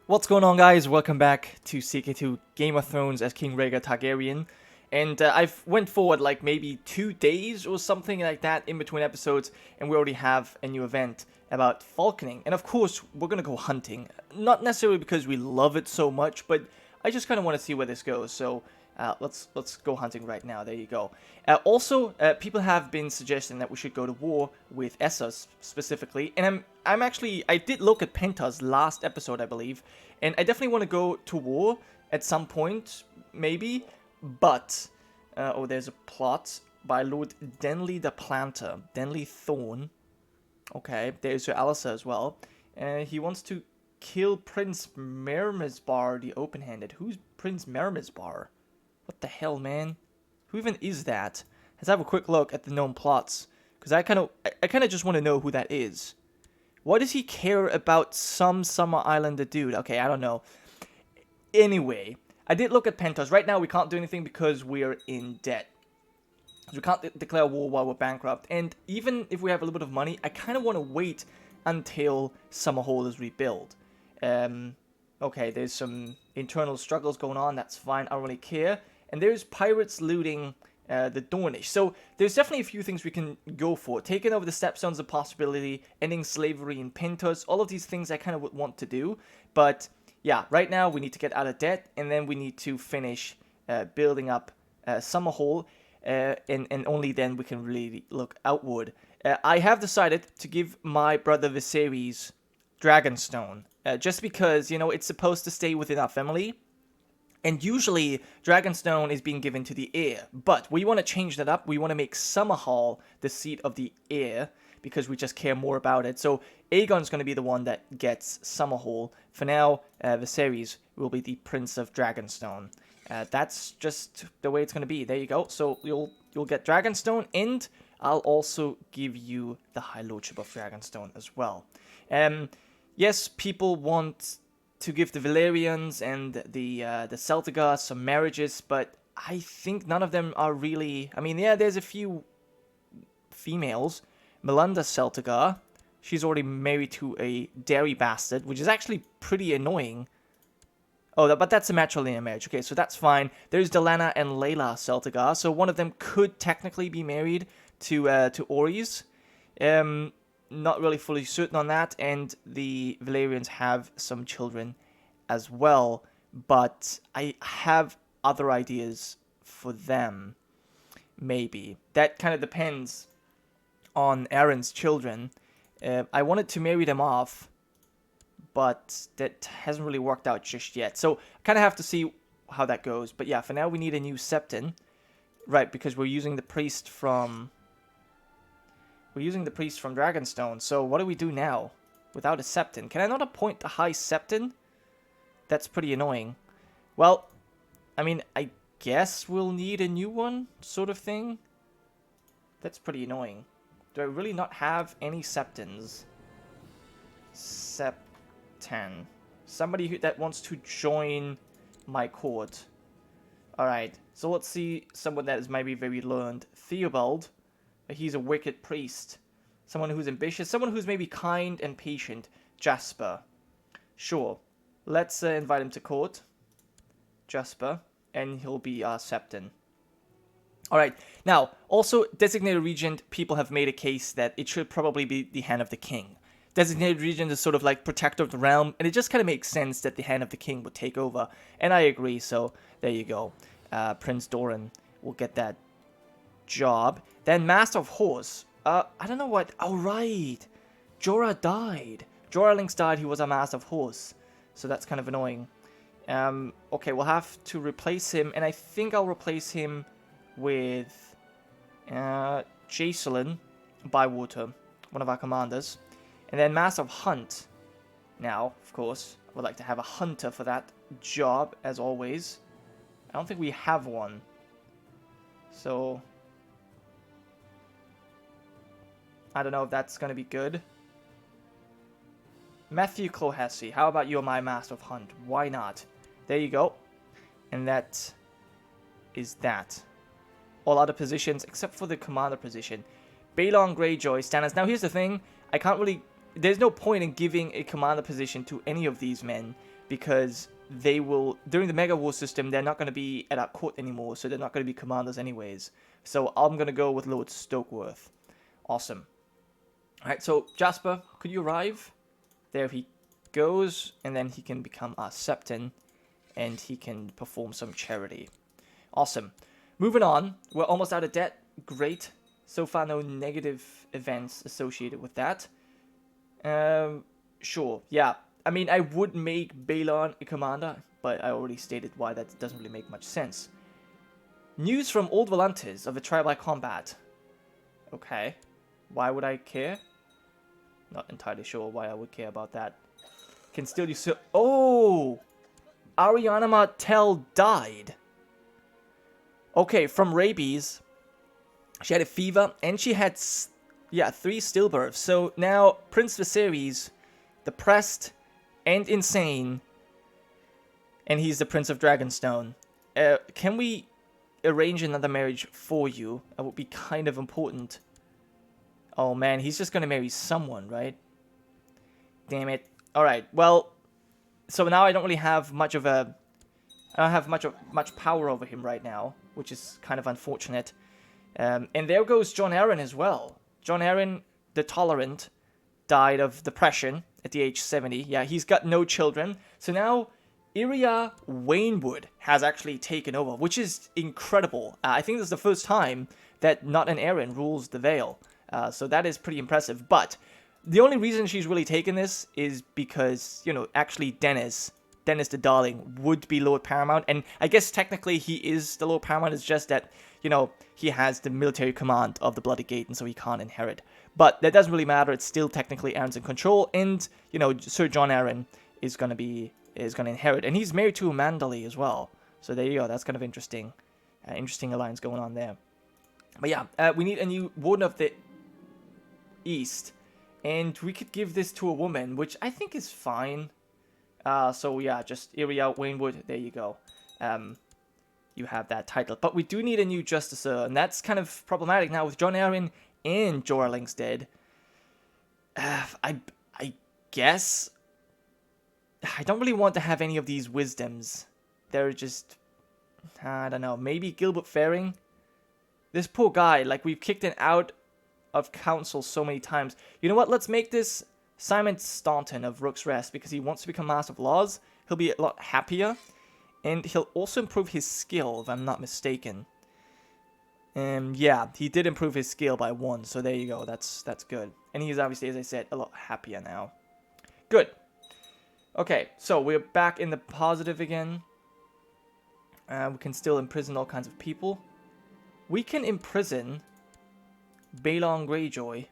What's going on, guys? Welcome back to CK2 Game of Thrones as King Rhaegar Targaryen. And I've went forward like maybe 2 days or something like that in between episodes, and we already have a new event about falconing. And of course, we're gonna go hunting. Not necessarily because we love it so much, but I just kind of want to see where this goes. So let's go hunting right now. There you go. Also, people have been suggesting that we should go to war with Essos specifically, and I did look at Penta's last episode, I believe, and I definitely want to go to war at some point, maybe. But oh, there's a plot by Lord Denly the Planter, Denly Thorn. Okay, there's Sir Alliser as well. He wants to kill Prince Mermisbar the Open-Handed. Who's Prince Mermisbar? What the hell, man? Who even is that? Let's have a quick look at the known plots, because I kind of just want to know who that is. Why does he care about some Summer Islander dude? Okay, I don't know. Anyway, I did look at Pentos. Right now, we can't do anything because we're in debt. So we can't declare war while we're bankrupt. And even if we have a little bit of money, I kind of want to wait until Summerhall is rebuilt. Okay, there's some internal struggles going on. That's fine. I don't really care. And there's pirates looting the Dornish. So there's definitely a few things we can go for. Taking over the Stepstones is a possibility. Ending slavery in Pentos. All of these things I kind of would want to do. But yeah, right now we need to get out of debt. And then we need to finish building up Summerhall. And only then we can really look outward. I have decided to give my brother Viserys Dragonstone. Just because, you know, it's supposed to stay within our family. And usually, Dragonstone is being given to the heir. But we want to change that up. We want to make Summerhall the seat of the heir, because we just care more about it. So, Aegon's going to be the one that gets Summerhall. For now, Viserys will be the Prince of Dragonstone. That's just the way it's going to be. There you go. So, you'll get Dragonstone, and I'll also give you the High Lordship of Dragonstone as well. Yes, people want to give the Valyrians and the Celtigar some marriages, but I think none of them are really... I mean, yeah, there's a few females. Melinda Celtigar, she's already married to a dairy bastard, which is actually pretty annoying. Oh, but that's a matrilineal marriage. Okay, so that's fine. There's Delana and Layla Celtigar, so one of them could technically be married to Orys. Not really fully certain on that, and the Valyrians have some children as well, but I have other ideas for them, maybe. That kind of depends on Aaron's children. I wanted to marry them off, but that hasn't really worked out just yet, so I kind of have to see how that goes. But yeah, for now we need a new septon, right, because we're using the priest from... Dragonstone, so what do we do now without a septon? Can I not appoint the High Septon? That's pretty annoying. Well, I mean, I guess we'll need a new one, sort of thing. That's pretty annoying. Do I really not have any septons? Septon. Somebody that wants to join my court. Alright, so let's see someone that is maybe very learned. Theobald. He's a wicked priest. Someone who's ambitious. Someone who's maybe kind and patient. Jasper. Sure. Let's invite him to court. Jasper. And he'll be our septon. Alright. Now, also, Designated Regent, people have made a case that it should probably be the Hand of the King. Designated Regent is sort of like protector of the realm, and it just kind of makes sense that the Hand of the King would take over. And I agree, so there you go. Prince Doran will get that job. Then Master of Horse. I don't know what... Oh, right. Jorah died. Jorah Lynx died. He was a Master of Horse. So that's kind of annoying. Okay, we'll have to replace him. And I think I'll replace him with Jacelyn Bywater, one of our commanders. And then Master of Hunt. Now, of course, I would like to have a hunter for that job, as always. I don't think we have one. So... I don't know if that's going to be good. Matthew Clohessy. How about you, my Master of Hunt? Why not? There you go. And that is that. All other positions, except for the commander position. Balon Greyjoy, Stannis. Now, here's the thing. I can't really there's no point in giving a commander position to any of these men, because they will, during the Mega War system, they're not going to be at our court anymore, so they're not going to be commanders anyways. So I'm going to go with Lord Stokeworth. Awesome. Alright, so Jasper, could you arrive? There he goes, and then he can become our Septon, and he can perform some charity. Awesome. Moving on, we're almost out of debt. Great. So far, no negative events associated with that. Sure, yeah. I mean, I would make Balon a commander, but I already stated why that doesn't really make much sense. News from Old Volantes of a trial by combat. Okay. Why would I care? Not entirely sure why I would care about that. Can still use... Oh! Ariana Martell died. Okay, from rabies. She had a fever, and she had... Yeah, 3 stillbirths. So now, Prince Viserys, depressed and insane, and he's the Prince of Dragonstone. Can we arrange another marriage for you? That would be kind of important. Oh man, he's just gonna marry someone, right? Damn it. Alright, well, so now I don't really have much of a... I don't have much power over him right now, which is kind of unfortunate. And there goes Jon Arryn as well. Jon Arryn, the Tolerant, died of depression at the age 70. Yeah, he's got no children. So now, Iria Waynwood has actually taken over, which is incredible. I think this is the first time that not an Arryn rules the Vale. So that is pretty impressive. But the only reason she's really taken this is because, you know, actually Dennis the Darling would be Lord Paramount. And I guess technically he is the Lord Paramount. It's just that, you know, he has the military command of the Bloody Gate, and so he can't inherit. But that doesn't really matter. It's still technically Arryn's in control. And, you know, Sir Jon Arryn is going to inherit. And he's married to Manderly as well. So there you go. That's kind of interesting. Interesting alliance going on there. But yeah, we need a new Warden of the East. And we could give this to a woman, which I think is fine. So yeah, just Iria Waynwood, there you go. You have that title. But we do need a new Justicer, and that's kind of problematic now with Jon Arryn and Jorah Lynx dead. I guess... I don't really want to have any of these wisdoms. They're just... I don't know, maybe Gilbert Faring? This poor guy, like, we've kicked him out of council so many times. You know what, let's make this Simon Staunton of Rook's Rest, because he wants to become Master of Laws. He'll be a lot happier, and he'll also improve his skill, if I'm not mistaken. Yeah, he did improve his skill by 1, so there you go, that's good. And he's obviously, as I said, a lot happier now. Good. Okay, so we're back in the positive again. We can still imprison all kinds of people. We can imprison Balon Greyjoy.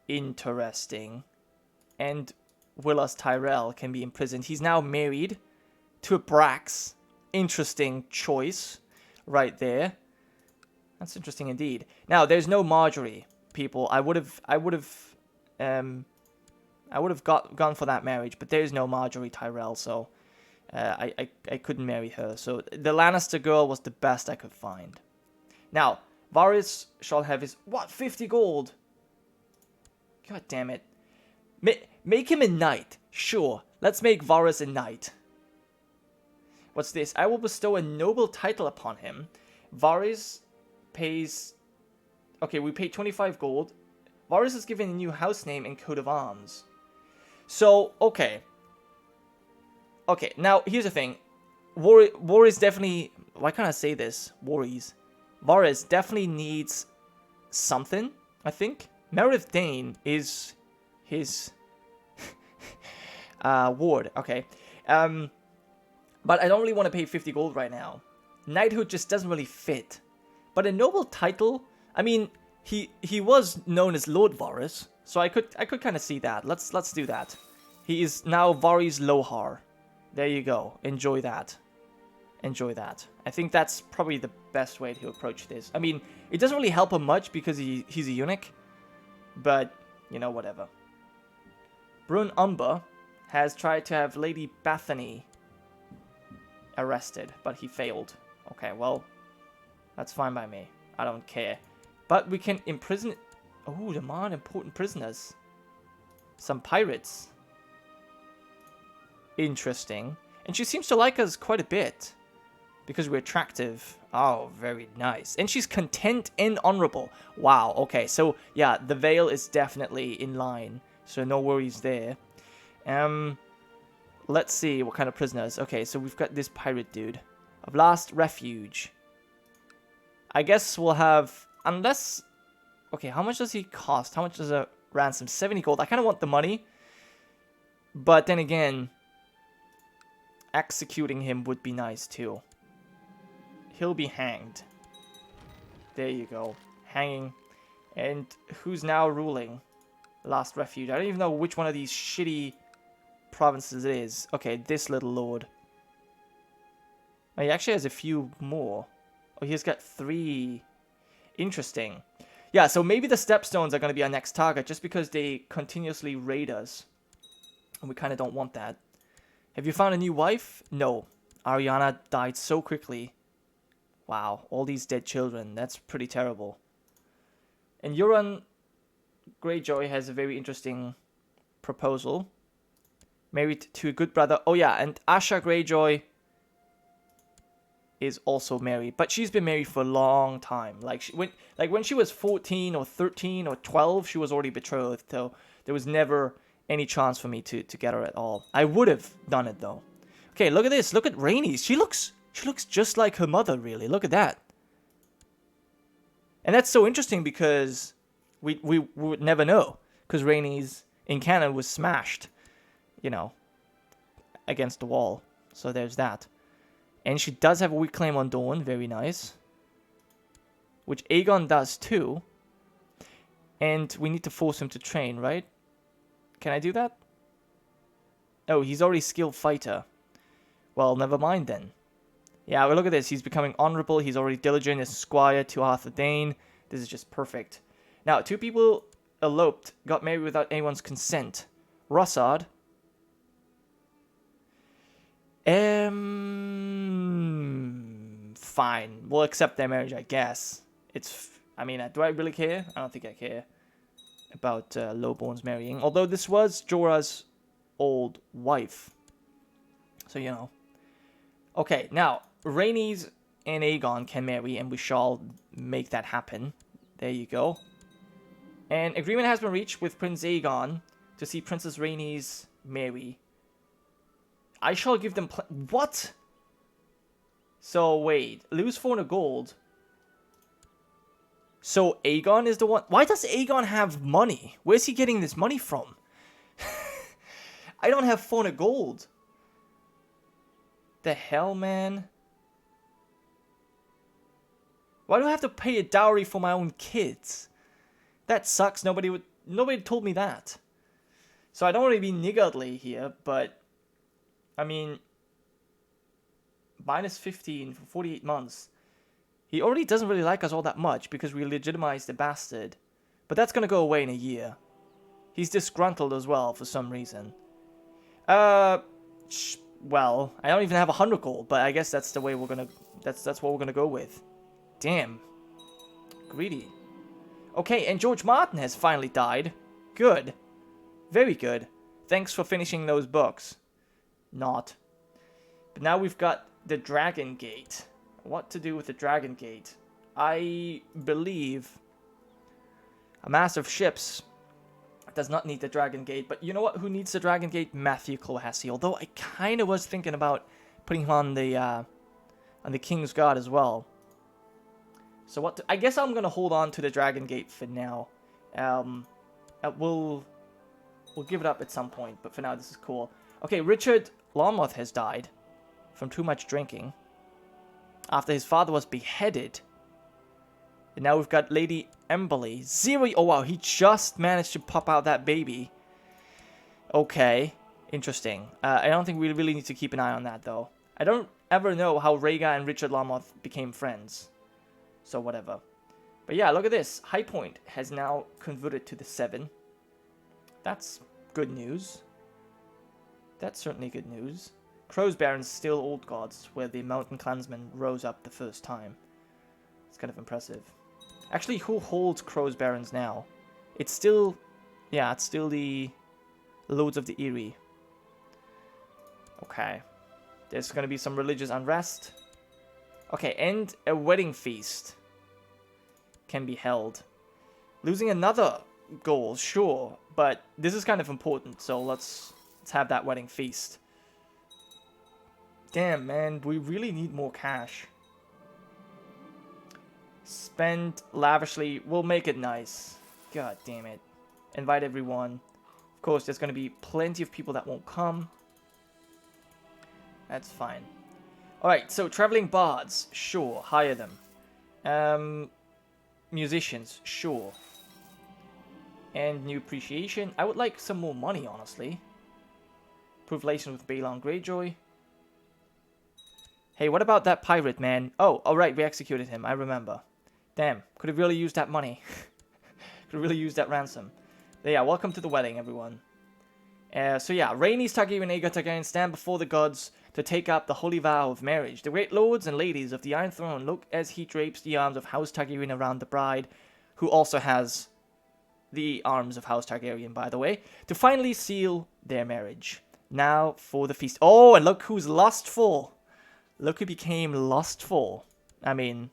Interesting. And Willas Tyrell can be imprisoned. He's now married to a Brax. Interesting choice right there. That's interesting indeed. Now, there's no Marjorie, people. I would have gone for that marriage, but there's no Marjorie Tyrell, so I couldn't marry her. So the Lannister girl was the best I could find. Now, Varys shall have his, 50 gold? God damn it. Make him a knight. Sure, let's make Varys a knight. What's this? I will bestow a noble title upon him. Varys pays... Okay, we pay 25 gold. Varys is given a new house name and coat of arms. So, okay. Okay, now, here's the thing. Varys definitely... Why can't I say this? Varys definitely needs something, I think. Meredith Dane is his ward. Okay. But I don't really want to pay 50 gold right now. Knighthood just doesn't really fit. But a noble title, I mean, he was known as Lord Varys, so I could kind of see that. Let's do that. He is now Varys Lohar. There you go. Enjoy that. Enjoy that. I think that's probably the best way to approach this. I mean, it doesn't really help him much because he's a eunuch. But, you know, whatever. Brune Umber has tried to have Lady Bethany arrested, but he failed. Okay, well, that's fine by me. I don't care. But we can imprison Oh, demand important prisoners. Some pirates. Interesting. And she seems to like us quite a bit. Because we're attractive. Oh, very nice. And she's content and honorable. Wow, okay. So, yeah, the veil is definitely in line. So, no worries there. Let's see what kind of prisoners. Okay, so we've got this pirate dude. Of last refuge. I guess we'll have... Unless... Okay, how much does he cost? How much does a ransom? 70 gold. I kind of want the money. But then again... Executing him would be nice too. He'll be hanged. There you go. Hanging. And who's now ruling? Last refuge. I don't even know which one of these shitty provinces it is. Okay, this little lord. Oh, he actually has a few more. Oh, he's got 3. Interesting. Yeah, so maybe the stepstones are going to be our next target just because they continuously raid us. And we kind of don't want that. Have you found a new wife? No. Ariana died so quickly. Wow, all these dead children. That's pretty terrible. And Euron Greyjoy has a very interesting proposal. Married to a good brother. Oh yeah, and Asha Greyjoy is also married. But she's been married for a long time. Like when she was 14 or 13 or 12, she was already betrothed. So there was never any chance for me to get her at all. I would have done it though. Okay, look at this. Look at Rhaenys. She looks just like her mother, really. Look at that. And that's so interesting because we would never know. Because Rhaenys in canon was smashed, you know, against the wall. So there's that. And she does have a weak claim on Dorne. Very nice. Which Aegon does too. And we need to force him to train, right? Can I do that? Oh, he's already skilled fighter. Well, never mind then. Yeah, well, look at this. He's becoming honorable. He's already diligent as squire to Arthur Dayne. This is just perfect. Now, 2 people eloped, got married without anyone's consent. Rossard. Fine. We'll accept their marriage, I guess. I mean, do I really care? I don't think I care about lowborns marrying. Although this was Jorah's old wife. So, you know. Okay, now, Rhaenys and Aegon can marry, and we shall make that happen. There you go. And agreement has been reached with Prince Aegon to see Princess Rhaenys marry. I shall give them... What? So, wait. Lose 400 gold. So, Aegon is the one... Why does Aegon have money? Where's he getting this money from? I don't have 400 gold. The hell, man? Why do I have to pay a dowry for my own kids? That sucks. Nobody told me that. So I don't want to be niggardly here, but I mean, minus 15 for 48 months. He already doesn't really like us all that much because we legitimized the bastard. But that's gonna go away in a year. He's disgruntled as well for some reason. Well, I don't even have 100 gold, but I guess that's the way we're gonna. That's what we're gonna go with. Damn. Greedy. Okay, and George Martin has finally died. Good. Very good. Thanks for finishing those books. Not. But now we've got the Dragon Gate. What to do with the Dragon Gate? I believe a master of ships does not need the Dragon Gate. But you know what? Who needs the Dragon Gate? Matthew Clohessy. Although I kind of was thinking about putting him on the King's Guard as well. So what? I guess I'm gonna hold on to the Dragon Gate for now. We'll give it up at some point, but for now this is cool. Okay, Richard Longmouth has died from too much drinking after his father was beheaded. And now we've got Lady Emberly. Oh wow, he just managed to pop out that baby. Okay, interesting. I don't think we really need to keep an eye on that though. I don't ever know how Rhaegar and Richard Longmouth became friends. So whatever. But yeah, look at this. High Point has now converted to the 7. That's good news. That's certainly good news. Crow's Barrens still old gods, where the mountain clansmen rose up the first time. It's kind of impressive. Actually, who holds Crow's Barrens now? It's still... Yeah, it's still the Lords of the Eyrie. Okay. There's going to be some religious unrest. Okay, and a wedding feast can be held. Losing another goal, sure, but this is kind of important, so let's have that wedding feast. Damn, man, we really need more cash. Spend lavishly. We'll make it nice. God damn it. Invite everyone. Of course, there's going to be plenty of people that won't come. That's fine. Alright, so traveling bards. Sure, hire them. Musicians. Sure. And new appreciation. I would like some more money, honestly. Improve relations with Balon Greyjoy. Hey, what about that pirate, man? Oh, alright, we executed him. I remember. Damn, could have really used that money. Could have really used that ransom. But yeah, welcome to the wedding, everyone. So yeah, Rhaenys Targaryen and Rhaegar Targaryen stand before the gods to take up the holy vow of marriage. The great lords and ladies of the Iron Throne look as he drapes the arms of House Targaryen around the bride, who also has the arms of House Targaryen, by the way, to finally seal their marriage. Now for the feast. Oh, and look who's lustful. Look who became lustful. I mean,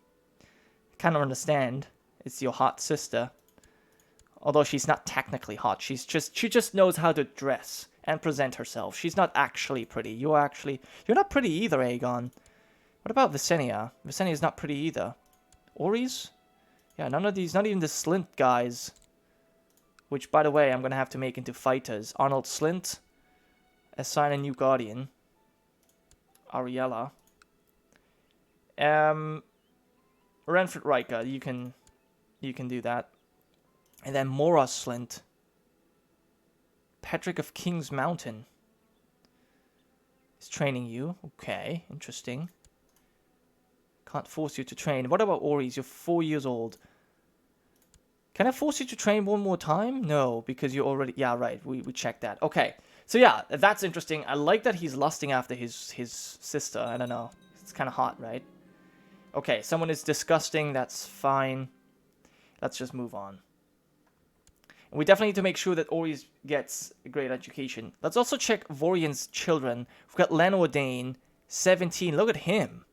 kind of understand. It's your hot sister. Although she's not technically hot. She just knows how to dress and present herself. She's not actually pretty. You're not pretty either, Aegon. What about Visenya? Visenya's not pretty either. Orys? Yeah, none of these, not even the Slint guys. Which, by the way, I'm going to have to make into fighters. Arnold Slint. Assign a new guardian. Ariella. Renford Riker, you can do that. And then Mora Slint. Patrick of King's Mountain is training you. Okay, interesting. Can't force you to train. What about Orys? You're 4 years old. Can I force you to train one more time? No, because you're already... Yeah, right. We checked that. Okay. So yeah, that's interesting. I like that he's lusting after his sister. I don't know. It's kind of hot, right? Okay, someone is disgusting. That's fine. Let's just move on. And we definitely need to make sure that Orys gets a great education. Let's also check Vorian's children. We've got Lenor Dane, 17. Look at him.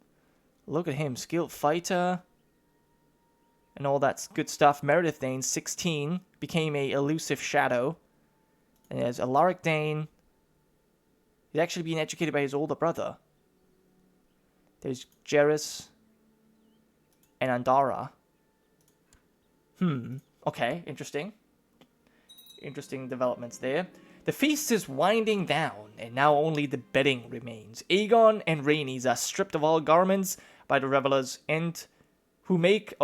Look at him. Skilled fighter. And all that good stuff. Meredith Dane, 16. Became a elusive shadow. And there's Alaric Dane. He's actually being educated by his older brother. There's Jairus. And Andara. Okay, interesting. Interesting developments there. The feast is winding down, and now only the bedding remains. Aegon and Rhaenys are stripped of all garments by the revelers, and who make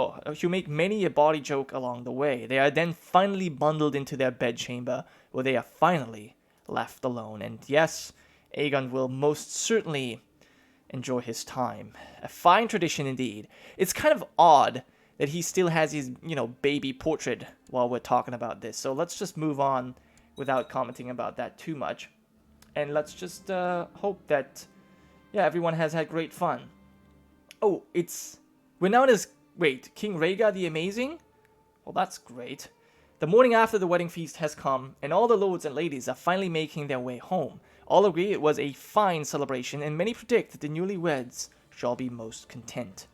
many a bawdy joke along the way. They are then finally bundled into their bedchamber, where they are finally left alone. And yes, Aegon will most certainly enjoy his time. A fine tradition indeed. It's kind of odd that he still has his, baby portrait while we're talking about this. So let's just move on without commenting about that too much. And let's just hope that, everyone has had great fun. Oh, we're known as, King Rhaegar the Amazing? Well, that's great. The morning after the wedding feast has come, and all the lords and ladies are finally making their way home. All agree it was a fine celebration, and many predict that the newlyweds shall be most content.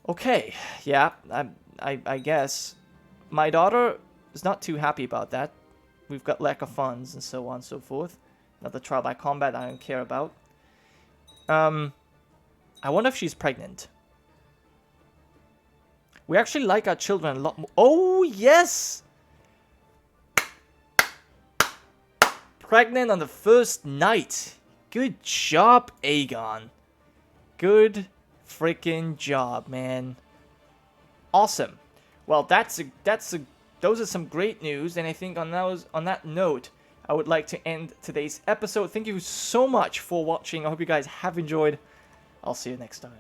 Okay, yeah, I guess. My daughter is not too happy about that. We've got lack of funds and so on and so forth. Another trial by combat I don't care about. I wonder if she's pregnant. We actually like our children a lot more. Oh, yes! Pregnant on the first night. Good job, Aegon. Good freaking job, man. Awesome. Well, those are some great news, and I think on that note, I would like to end today's episode. Thank you so much for watching. I hope you guys have enjoyed. I'll see you next time.